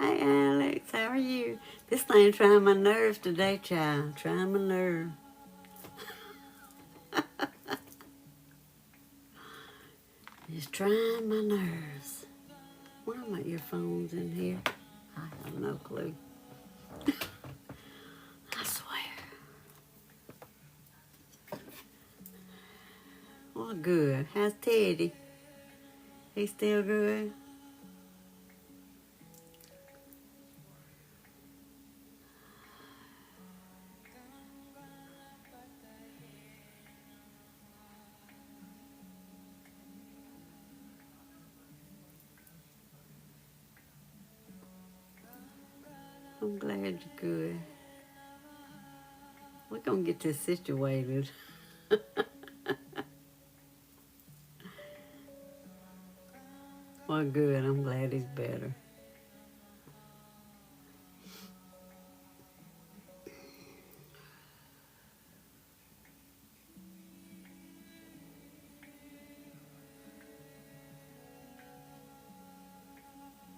Hey, Alex, how are you? This thing trying my nerves today, child. Trying my nerve. It's trying my nerves. Why are my earphones in here? I have no clue. I swear. Well, good. How's Teddy? He still good? I'm glad you're good. We're gonna get this situated. Well, good. I'm glad he's better.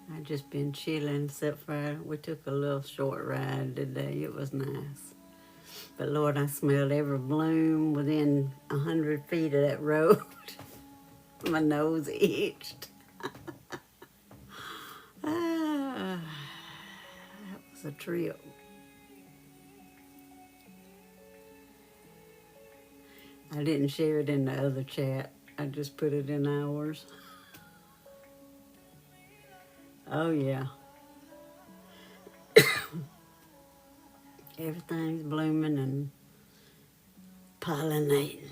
I just been chilling, except for we took a little short ride today. It was nice. But Lord, I smelled every bloom within 100 feet of that road. My nose itched. Ah, that was a trip. I didn't share it in the other chat. I just put it in ours. Oh, yeah. Everything's blooming and pollinating.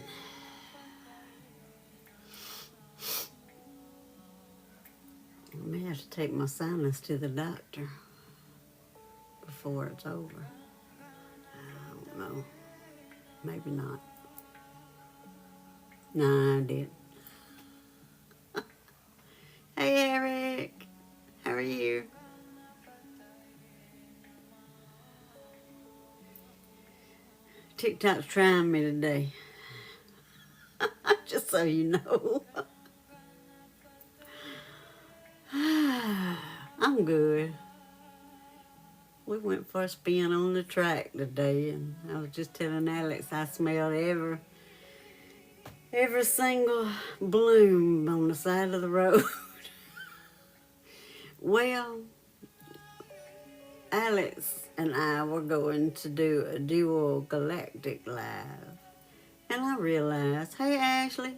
I may have to take my sinus to the doctor before it's over. I don't know. Maybe not. No, I did. Hey, Eric. How are you? TikTok's trying me today. Just so you know. I'm good. We went for a spin on the track today, and I was just telling Alex I smelled every single bloom on the side of the road. Well, Alex and I were going to do a dual galactic live, and I realized, hey Ashley,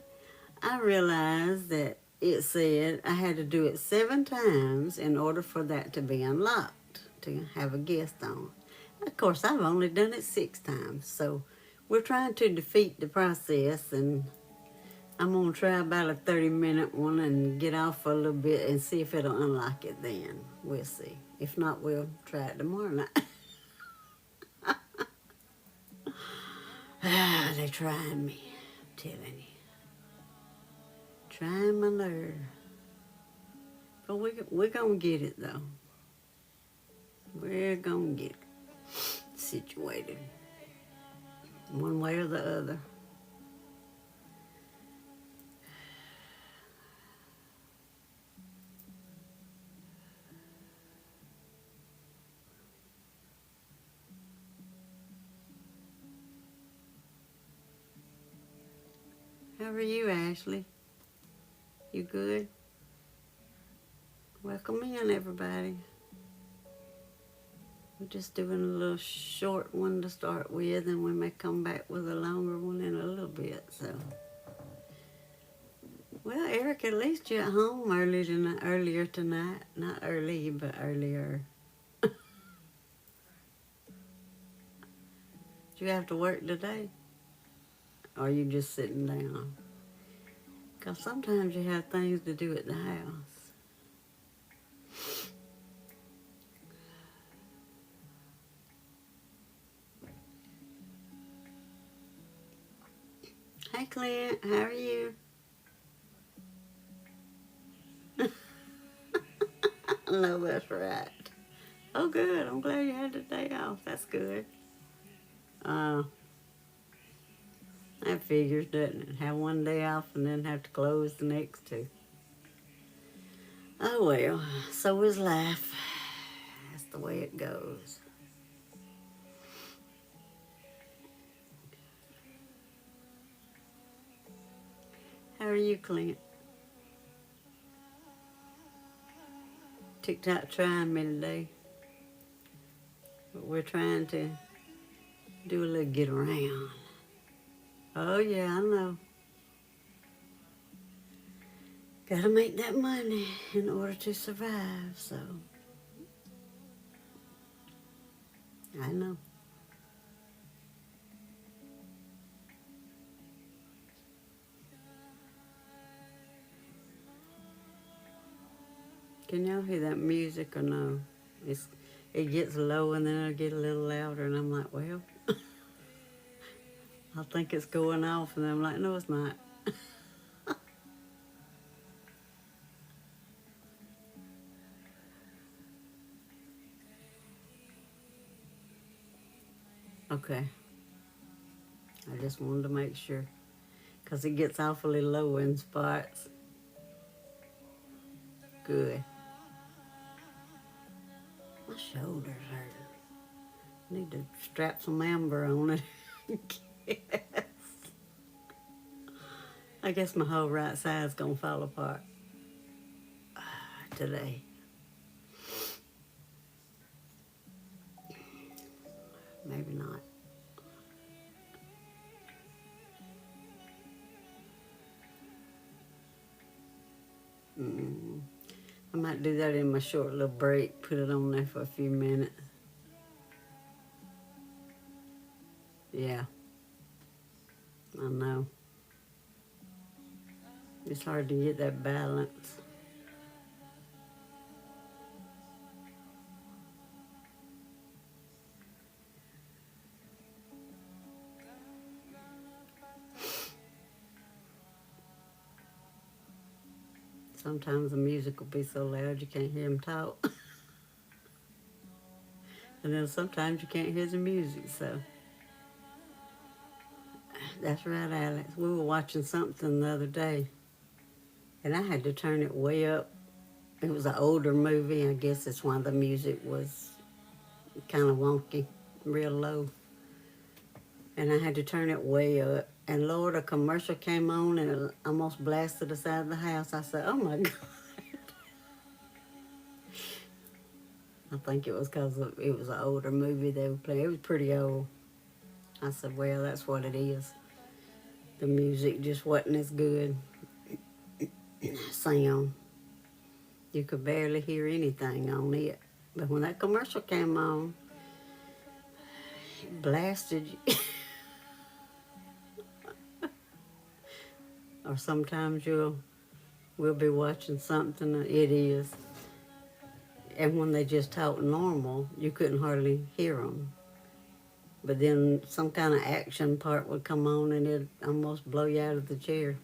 I realized that it said I had to do it 7 times in order for that to be unlocked, to have a guest on. Of course, I've only done it 6 times, so we're trying to defeat the process, and I'm going to try about a 30-minute one and get off for a little bit and see if it'll unlock it then. We'll see. If not, we'll try it tomorrow night. They're trying me, I'm telling you. Trying my nerve. But we're going to get it, though. We're going to get it situated one way or the other. How are you, Ashley? You good? Welcome in, everybody. We're just doing a little short one to start with, and we may come back with a longer one in a little bit, so. Well, Eric, at least you're at home earlier tonight. Not early, but earlier. Did you have to work today? Or are you just sitting down? Because sometimes you have things to do at the house. Hey, Clint, how are you? No, that's right. Oh, good. I'm glad you had the day off. That's good. That figures, doesn't it? Have one day off and then have to close the next 2. Oh, well. So is life. the way it goes. How are you, Clint? TikTok trying me today. But we're trying to do a little get around. Oh yeah, I know. Gotta make that money in order to survive, so I know. Can y'all hear that music or no? It gets low and then it'll get a little louder and I'm like, well, I think it's going off and I'm like, no, it's not. Okay. I just wanted to make sure because it gets awfully low in spots. Good. My shoulders hurt. Need to strap some amber on it. I guess my whole right side's gonna fall apart today. Maybe not. I might do that in my short little break, put it on there for a few minutes. Yeah, I know. It's hard to get that balance. Sometimes the music will be so loud you can't hear them talk. And then sometimes you can't hear the music, so. That's right, Alex. We were watching something the other day, and I had to turn it way up. It was an older movie. I guess that's why the music was kind of wonky, real low. And I had to turn it way up. And Lord, a commercial came on and it almost blasted the side of the house. I said, oh my God. I think it was because it was an older movie they were playing. It was pretty old. I said, well, that's what it is. The music just wasn't as good. Sound. You could barely hear anything on it. But when that commercial came on, it blasted you. Or sometimes we'll be watching something, it is. And when they just talk normal, you couldn't hardly hear them. But then some kind of action part would come on and it'd almost blow you out of the chair.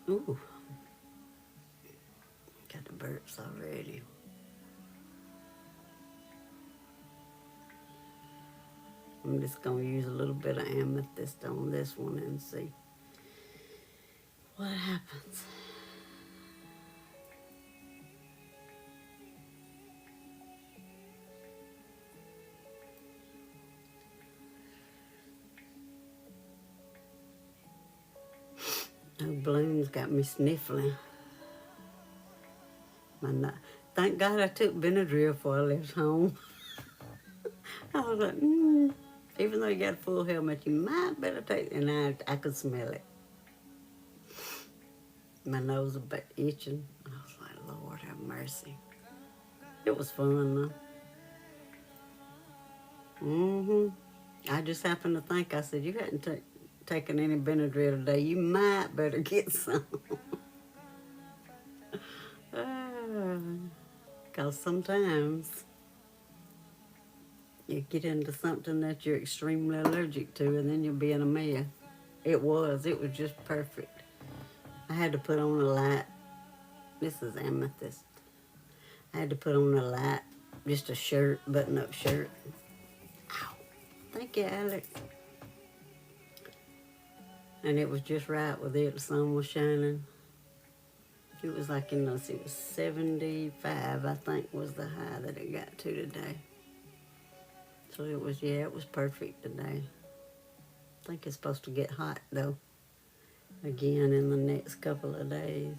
Ooh. Got the burps already. I'm just going to use a little bit of amethyst on this one and see what happens. Those blooms got me sniffling. Thank God I took Benadryl before I left home. I was like, even though you got a full helmet, you might better take it. And I could smell it. My nose was itching. I was like, Lord have mercy. It was fun though. I just happened to think, I said, you hadn't taken any Benadryl today. You might better get some. Because sometimes you get into something that you're extremely allergic to and then you'll be in a mess. It was just perfect. I had to put on a light. This is amethyst. I had to put on a light, just a shirt, button-up shirt. Ow. Thank you, Alex. And it was just right with it. The sun was shining. It was like, it was 75, I think, was the high that it got to today. So it was perfect today. I think it's supposed to get hot, though, again in the next couple of days.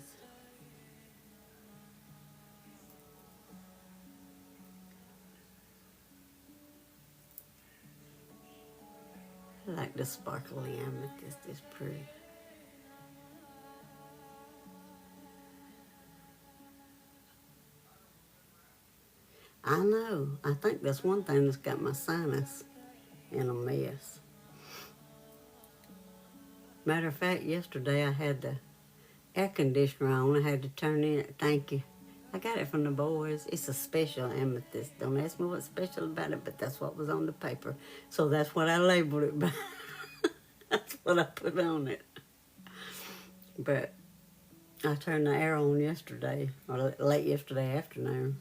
I like the sparkly amethyst. It's pretty. I know. I think that's one thing that's got my sinus in a mess. Matter of fact, yesterday I had the air conditioner on. I had to turn it. Thank you. I got it from the boys. It's a special amethyst. Don't ask me what's special about it, but that's what was on the paper. So that's what I labeled it by. That's what I put on it. But I turned the air on yesterday, or late yesterday afternoon.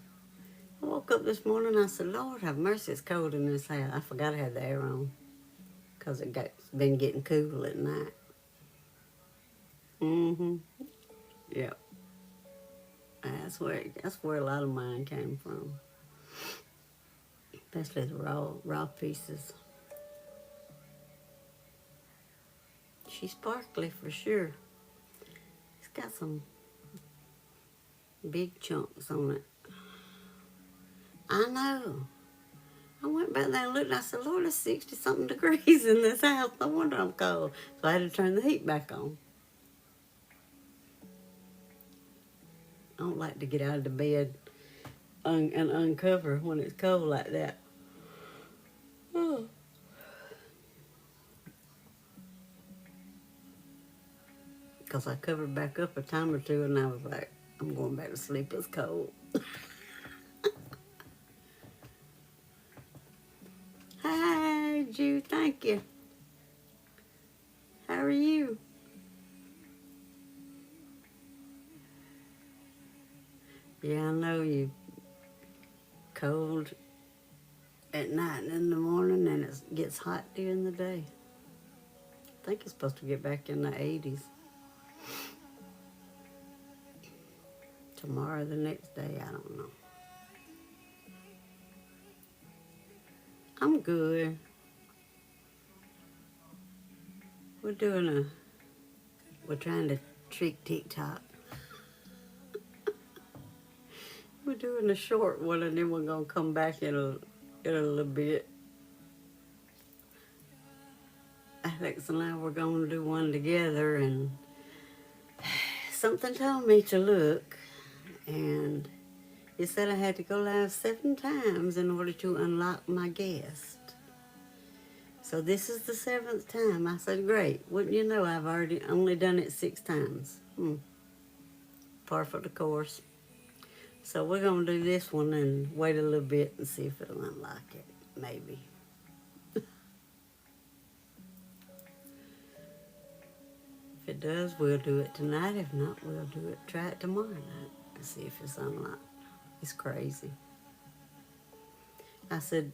I woke up this morning, I said, Lord have mercy, it's cold in this house. I forgot I had the air on because been getting cool at night. Mm-hmm. Yep. That's where a lot of mine came from. Especially the raw pieces. She's sparkly for sure. It's got some big chunks on it. I know. I went back there and looked and I said, Lord, it's 60-something degrees in this house. No wonder I'm cold. So I had to turn the heat back on. I don't like to get out of the bed and uncover when it's cold like that. Oh. Because I covered back up a time or two and I was like, I'm going back to sleep. It's cold. Hi, Jew. Thank you. How are you? Yeah, I know you cold at night and in the morning, and it gets hot during the day. I think it's supposed to get back in the 80s. Tomorrow, the next day, I don't know. I'm good. We're trying to trick TikTok. We're doing a short one, and then we're gonna come back in a little bit. Alex and I were gonna do one together, and something told me to look, and it said I had to go live 7 times in order to unlock my guest. So this is the 7th time. I said, great. Wouldn't you know, I've only done it 6 times. Par for the course. So we're going to do this one and wait a little bit and see if it'll unlock it. Maybe. If it does, we'll do it tonight. If not, we'll try it tomorrow night and see if it's unlocked. It's crazy. I said,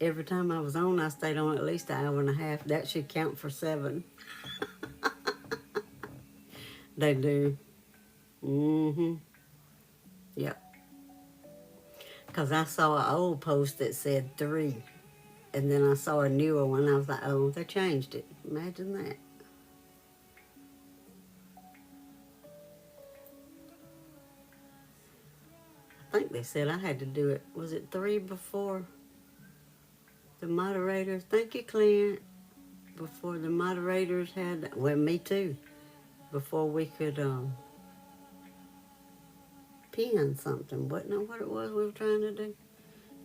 every time I was on, I stayed on at least an hour and a half. That should count for 7. They do. Mm-hmm. Yep. Because I saw an old post that said 3. And then I saw a newer one. I was like, oh, they changed it. Imagine that. I think they said I had to do it. Was it 3 before the moderators? Thank you, Clint. Before the moderators had, well, me too. Before we could pin something. Wasn't that what it was we were trying to do?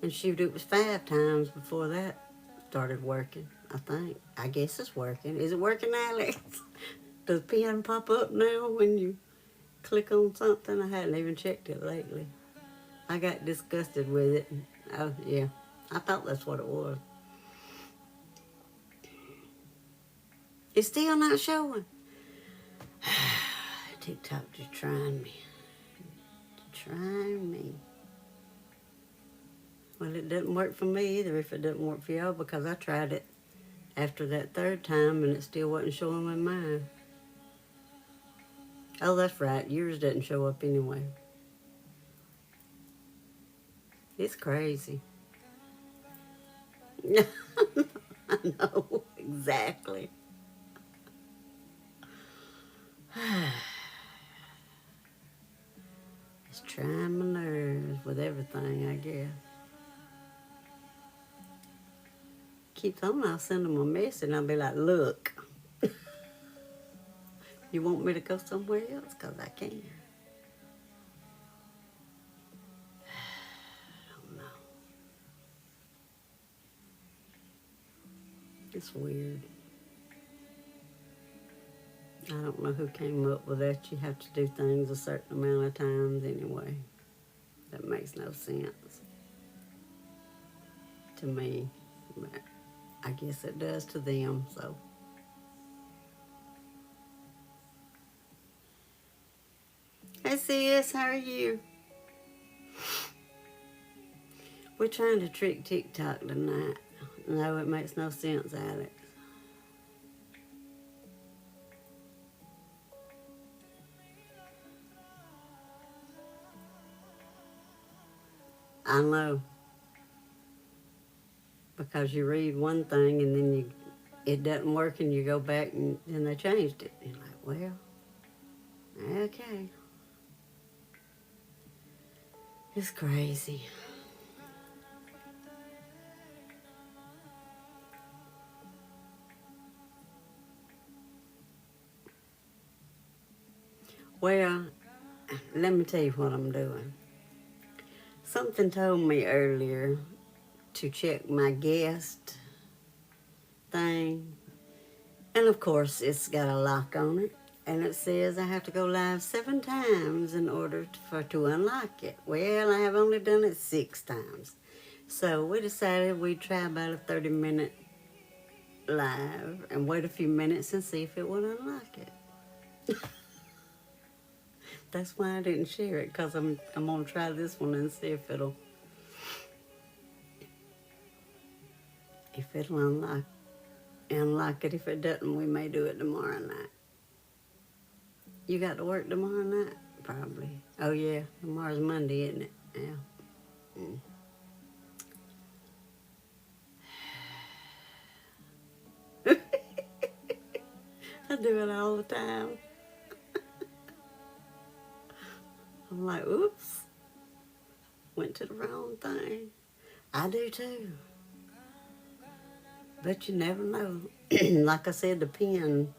And shoot, it was 5 times before that started working, I think. I guess it's working. Is it working, Alex? Does pin pop up now when you click on something? I hadn't even checked it lately. I got disgusted with it. Oh, yeah. I thought that's what it was. It's still not showing. TikTok just trying me. Trying me. Well, it doesn't work for me either if it doesn't work for y'all, because I tried it after that 3rd time and it still wasn't showing with mine. Oh, that's right. Yours doesn't show up anyway. It's crazy. I know, exactly. It's trying my nerves with everything, I guess. Keeps on, I'll send them a message and I'll be like, look, you want me to go somewhere else? Because I can. I don't know. It's weird. I don't know who came up with that. You have to do things a certain amount of times anyway. That makes no sense to me. But I guess it does to them, so. Hey sis, how are you? We're trying to trick TikTok tonight. No, it makes no sense, Alex. I know. Because you read one thing and then it doesn't work and you go back and then they changed it. You're like, well, okay. It's crazy. Well, let me tell you what I'm doing. Something told me earlier to check my guest thing. And of course, it's got a lock on it. And it says I have to go live 7 times in order to unlock it. Well, I have only done it 6 times. So we decided we'd try about a 30-minute live and wait a few minutes and see if it would unlock it. That's why I didn't share it, because I'm going to try this one and see if it'll unlock it. If it doesn't, we may do it tomorrow night. You got to work tomorrow night? Probably. Oh, yeah. Tomorrow's Monday, isn't it? Yeah. I do it all the time. I'm like, oops. Went to the wrong thing. I do too. But you never know. Like I said, the pen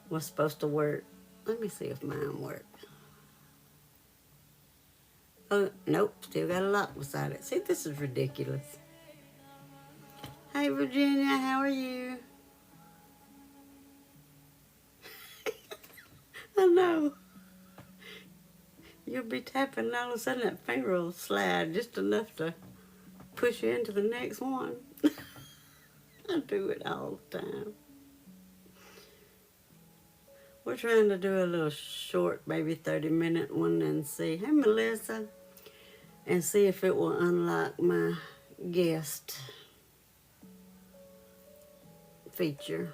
was supposed to work. Let me see if mine works. Oh, nope, still got a lock beside it. See, this is ridiculous. Hey, Virginia, how are you? I know. You'll be tapping and all of a sudden that finger will slide just enough to push you into the next one. I do it all the time. We're trying to do a little short, maybe 30-minute one and see. Hey, Melissa. And see if it will unlock my guest feature.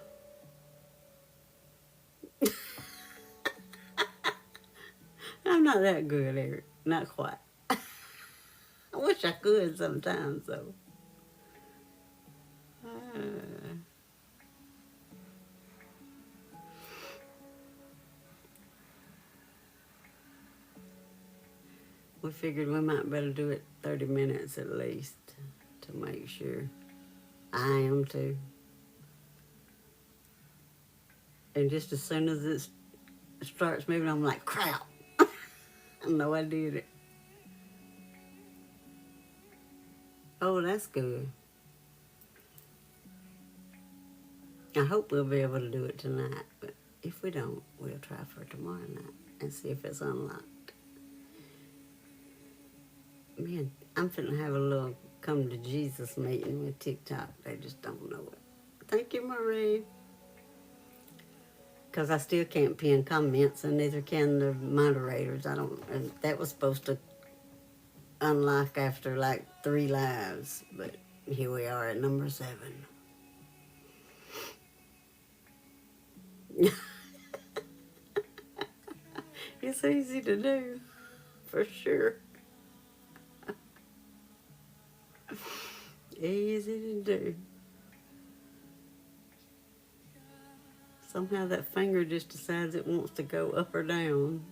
I'm not that good, Eric. Not quite. I wish I could sometimes, though. We figured we might better do it 30 minutes at least to make sure. I am too. And just as soon as it starts moving, I'm like, crap. I know I did it. Oh, that's good. I hope we'll be able to do it tonight, but if we don't, we'll try for tomorrow night and see if it's unlocked. Man, I'm finna have a little come to Jesus meeting with TikTok. They just don't know it. Thank you, Marie. Because I still can't pin comments, and neither can the moderators. And that was supposed to unlock after like 3 lives, but here we are at number 7. It's easy to do, for sure. Easy to do. Somehow that finger just decides it wants to go up or down,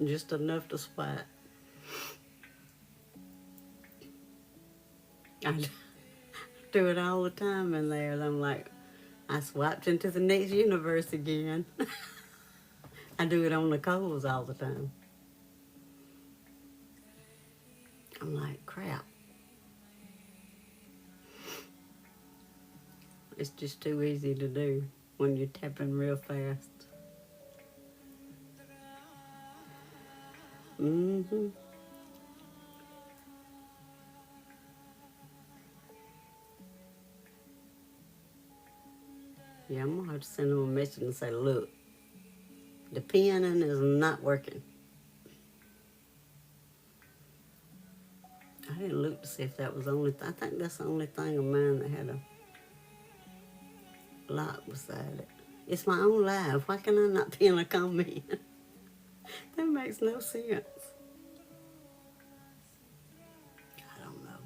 just enough to swipe. I do it all the time in there, and I'm like, I swiped into the next universe again. I do it on the coals all the time. I'm like, crap. It's just too easy to do when you're tapping real fast. Mm-hmm. Yeah, I'm gonna have to send them a message and say, look, the penning is not working. I didn't look to see if that was the only I think that's the only thing of mine that had a lock beside it. It's my own life. Why can I not pin a comment? That makes no sense. I don't know.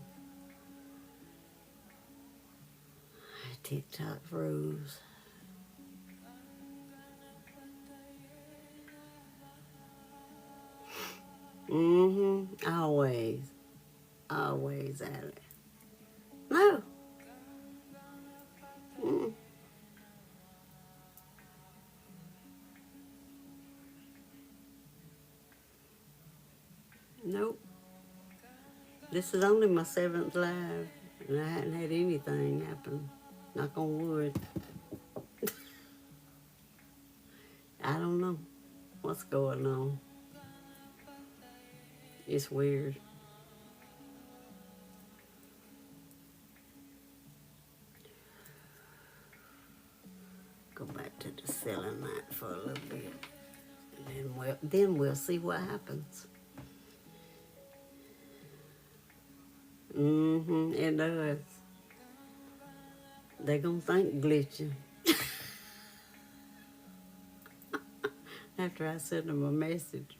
TikTok rules. Mm-hmm. Always. Always at it. No. Mm. Nope. This is only my 7th live, and I hadn't had anything happen. Knock on wood. I don't know what's going on. It's weird. Go back to the selenite for a little bit. And then we'll see what happens. Mm-hmm, it does. They gonna think glitching. After I send them a message.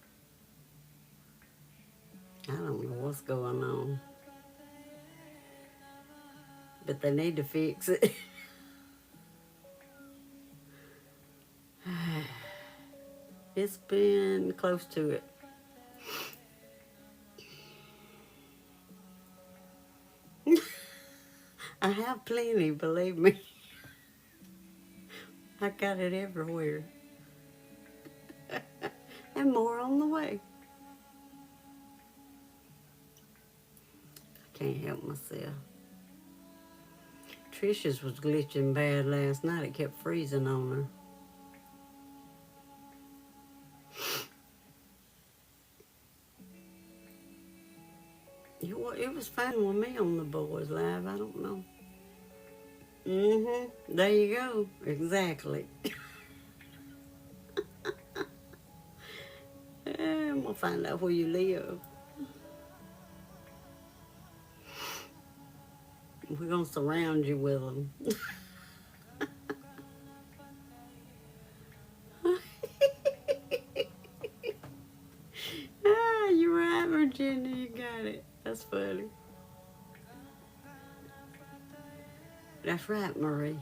I don't know what's going on. But they need to fix it. It's been close to it. I have plenty, believe me. I got it everywhere. And more on the way. I can't help myself. Trisha's was glitching bad last night. It kept freezing on her. It was fine with me on the boys live. I don't know. Mm-hmm. There you go. Exactly. I'm gonna find out where you live. We're gonna surround you with them. You're right, Virginia. You got it. That's funny. That's right, Marie.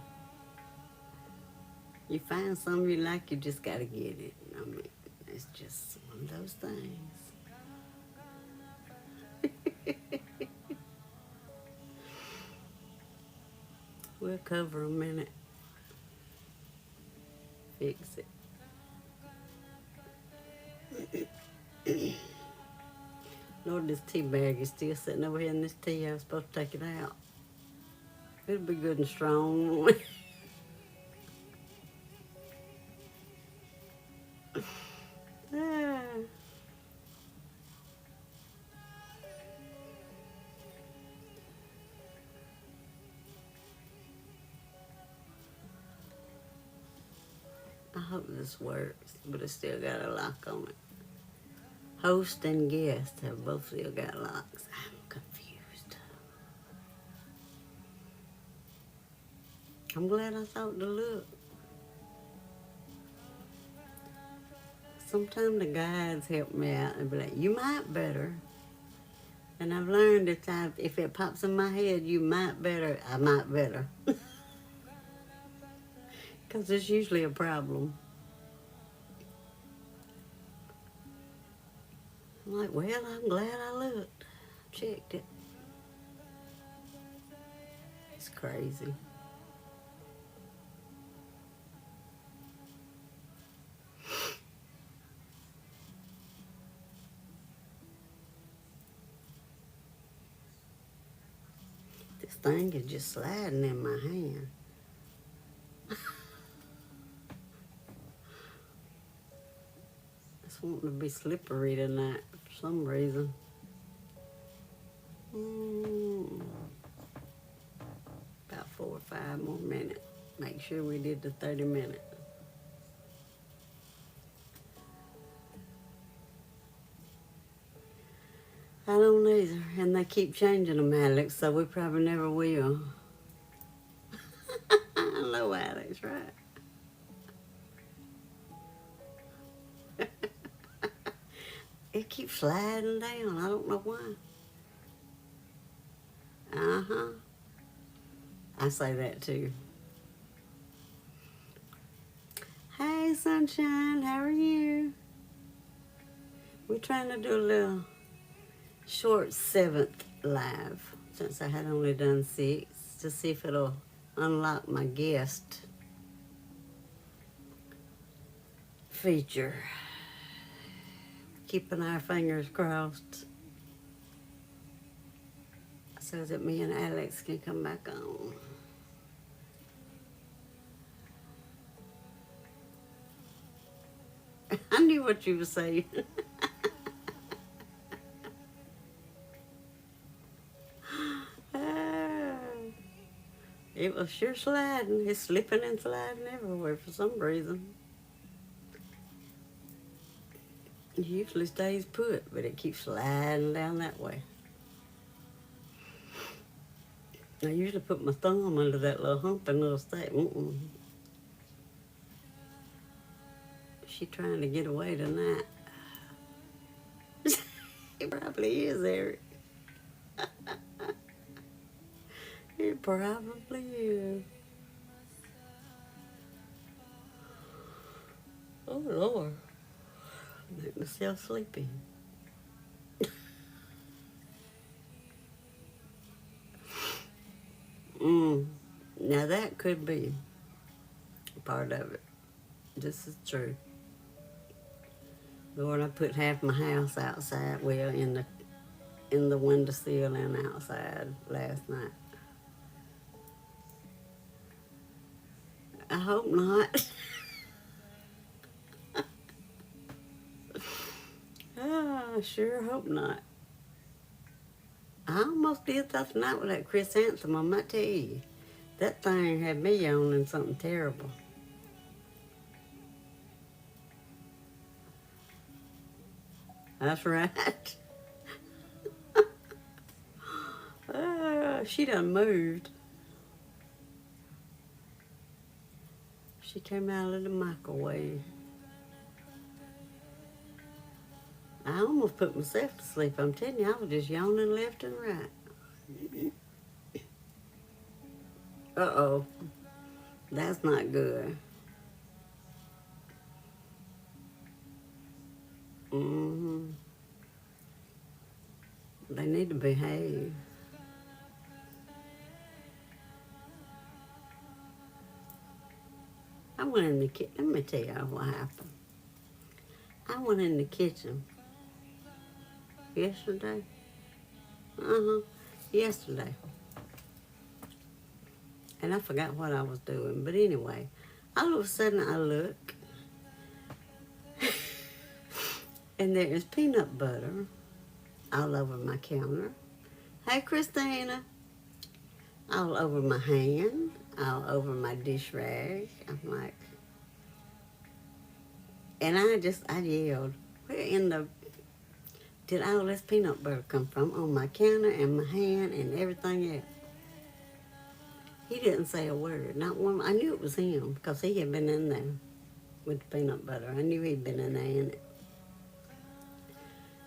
You find something you like, you just gotta get it. I mean, it's just one of those things. We'll cover a minute. Fix it. Lord, this tea bag is still sitting over here in this tea. I was supposed to take it out. It'll be good and strong. Ah. I hope this works, but it's still got a lock on it. Host and guest have both still got locks. I'm confused. I'm glad I thought to look. Sometimes the guides help me out and be like, you might better. And I've learned if it pops in my head, you might better, I might better. Because it's usually a problem. I'm like, well, I'm glad I looked. Checked it. It's crazy. This thing is just sliding in my hand. It's wanting to be slippery tonight for some reason. About 4 or 5 more minutes. Make sure we did the 30 minutes. I don't either. And they keep changing them, Alex, so we probably never will. Hello, Alex, right? It keeps sliding down. I don't know why. Uh-huh. I say that too. Hey, Sunshine, how are you? We're trying to do a little short 7th live since I had only done 6 to see if it'll unlock my guest feature. Keeping our fingers crossed so that me and Alex can come back on. I knew what you were saying. It was sure sliding. It's slipping and sliding everywhere for some reason. It usually stays put, but it keeps sliding down that way. I usually put my thumb under that little hump and it'll stay. She trying to get away tonight. It probably is, Eric. It probably is. Oh, Lord. Make myself sleepy. Now that could be part of it. This is true. Lord, I put half my house outside, well, in the windowsill and outside last night. I hope not. I sure hope not. I almost did that tonight with that Chris Anthem, I might tell you. That thing had me yawning something terrible. That's right. She done moved. She came out of the microwave. I almost put myself to sleep. I'm telling you, I was just yawning left and right. Uh-oh. That's not good. They need to behave. I went in the kitchen. Let me tell you what happened. I went in the kitchen yesterday. Yesterday. And I forgot what I was doing. But anyway, all of a sudden I look. And there is peanut butter all over my counter. Hey, Christina. All over my hand. All over my dish rag. I'm like... And I yelled, where in the... did all this peanut butter come from? On my counter and my hand and everything else. He didn't say a word, not one. I knew it was him because he had been in there with the peanut butter. I knew he'd been in there in it.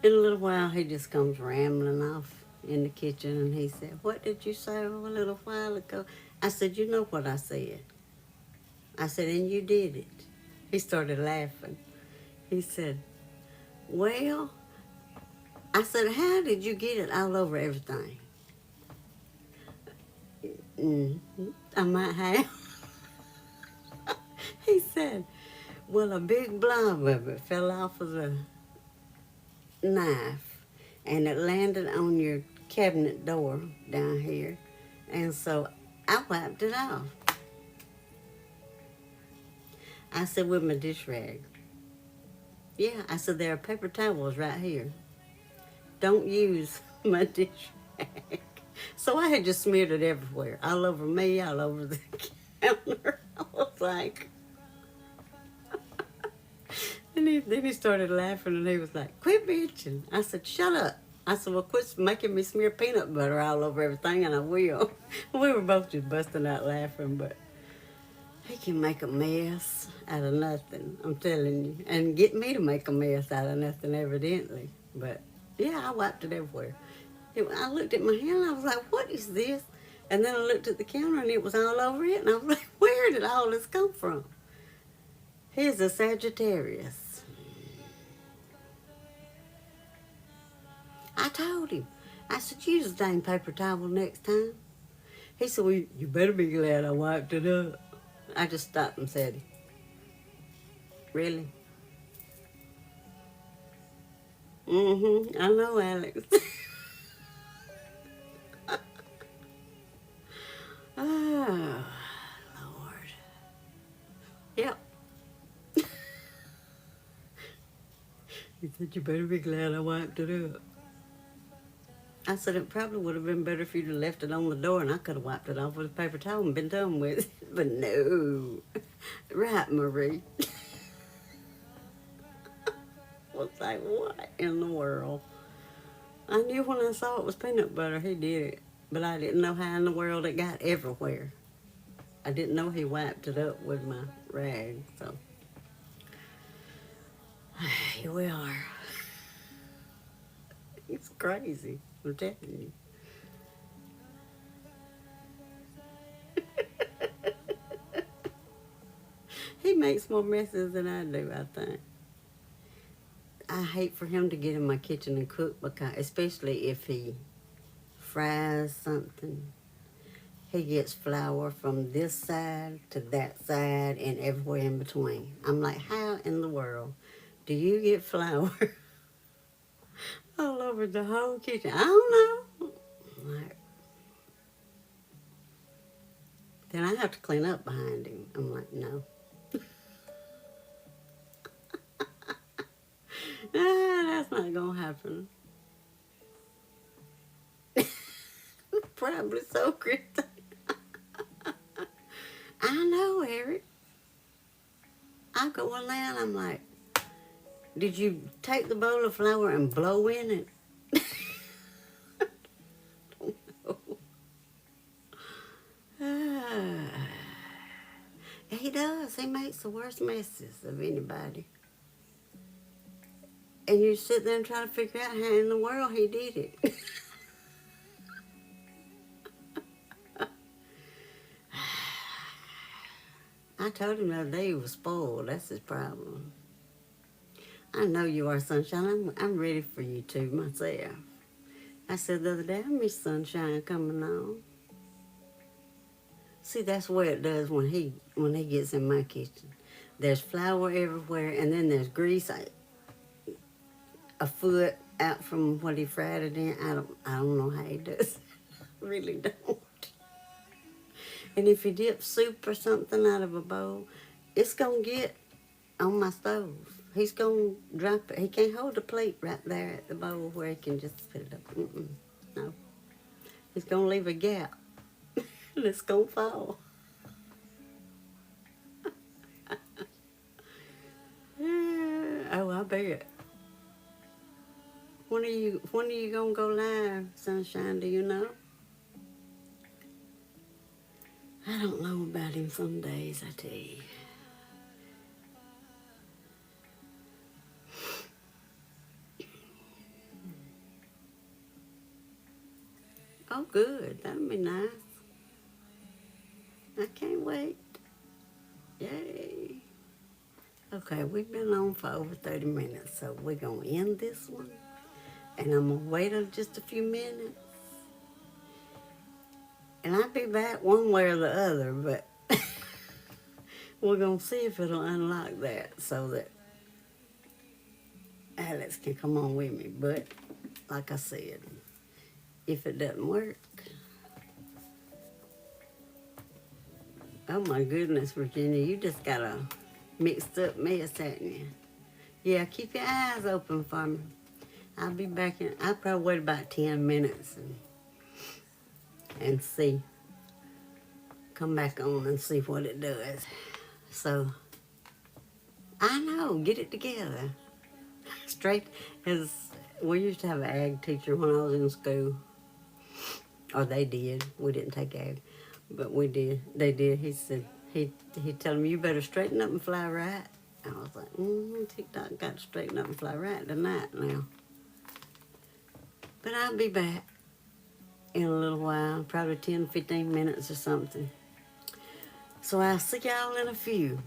In a little while, he just comes rambling off in the kitchen, and he said, "What did you say a little while ago?" I said, "You know what I said." I said, "And you did it." He started laughing. He said, "Well," I said, "How did you get it all over everything?" I might have. He said, "Well, a big blob of it fell off of the knife, and it landed on your cabinet door down here, and so I wiped it off." I said, "With my dish rag." "Yeah," I said, "there are paper towels right here. Don't use my dish rag." So I had just smeared it everywhere, all over me, all over the counter. I was like, and then he started laughing, and he was like, "Quit bitching." I said, "Shut up." I said, "Well, quit making me smear peanut butter all over everything, and I will." We were both just busting out laughing, but he can make a mess out of nothing, I'm telling you, and get me to make a mess out of nothing, evidently. But yeah, I wiped it everywhere. I looked at my hand, and I was like, "What is this?" And then I looked at the counter, and it was all over it, and I was like, "Where did all this come from?" He's a Sagittarius. I told him. I said, "Use the dang paper towel next time." He said, "Well, you better be glad I wiped it up." I just stopped and said, "Really?" I know, Alex. Oh, Lord. Yep. He said, "You better be glad I wiped it up." I said, "It probably would have been better if you'd have left it on the door, and I could have wiped it off with a paper towel and been done with it." But no. Right, Marie. I was like, what in the world? I knew when I saw it was peanut butter, he did it. But I didn't know how in the world it got everywhere. I didn't know he wiped it up with my rag, so here we are. It's crazy, I'm telling you. He makes more messes than I do, I think. I hate for him to get in my kitchen and cook, because, especially if he fries something. He gets flour from this side to that side and everywhere in between. I'm like, how in the world do you get flour all over the whole kitchen? I don't know. Like, then I have to clean up behind him. I'm like, no. That's not going to happen. Probably so, Krista. I know, Eric. I go in there and I'm like, did you take the bowl of flour and blow in it? He does. He makes the worst messes of anybody. And you sit there and try to figure out how in the world he did it. I told him the other day he was spoiled. That's his problem. I know you are, Sunshine. I'm ready for you too, myself. I said the other day, I miss Sunshine coming on. See, that's what it does when he gets in my kitchen. There's flour everywhere, and then there's grease a foot out from what he fried it in. I don't know how he does. I really don't. And if he dips soup or something out of a bowl, it's gonna get on my stove. He's gonna drop it. He can't hold the plate right there at the bowl where he can just put it up. No. He's gonna leave a gap. And it's gonna fall. Oh, I bet. When are you gonna go live, Sunshine? Do you know? I don't know about him some days, I tell you. Oh, good. That'll be nice. I can't wait. Yay. Okay, we've been on for over 30 minutes, so we're going to end this one. And I'm going to wait just a few minutes. And I'll be back one way or the other, but we're going to see if it'll unlock that so that Alex can come on with me. But, like I said, if it doesn't work, oh my goodness, Virginia, you just got a mixed up mess, haven't you? Yeah, keep your eyes open for me. I'll be back in, I'll probably wait about 10 minutes and see. Come back on and see what it does. So, I know, get it together. Straight as, we used to have an ag teacher when I was in school. Or they did. We didn't take ag. But we did. They did. He said, he'd tell me, you better straighten up and fly right. I was like, TikTok got to straighten up and fly right tonight now. But I'll be back in a little while, probably 10, 15 minutes or something. So I'll see y'all in a few.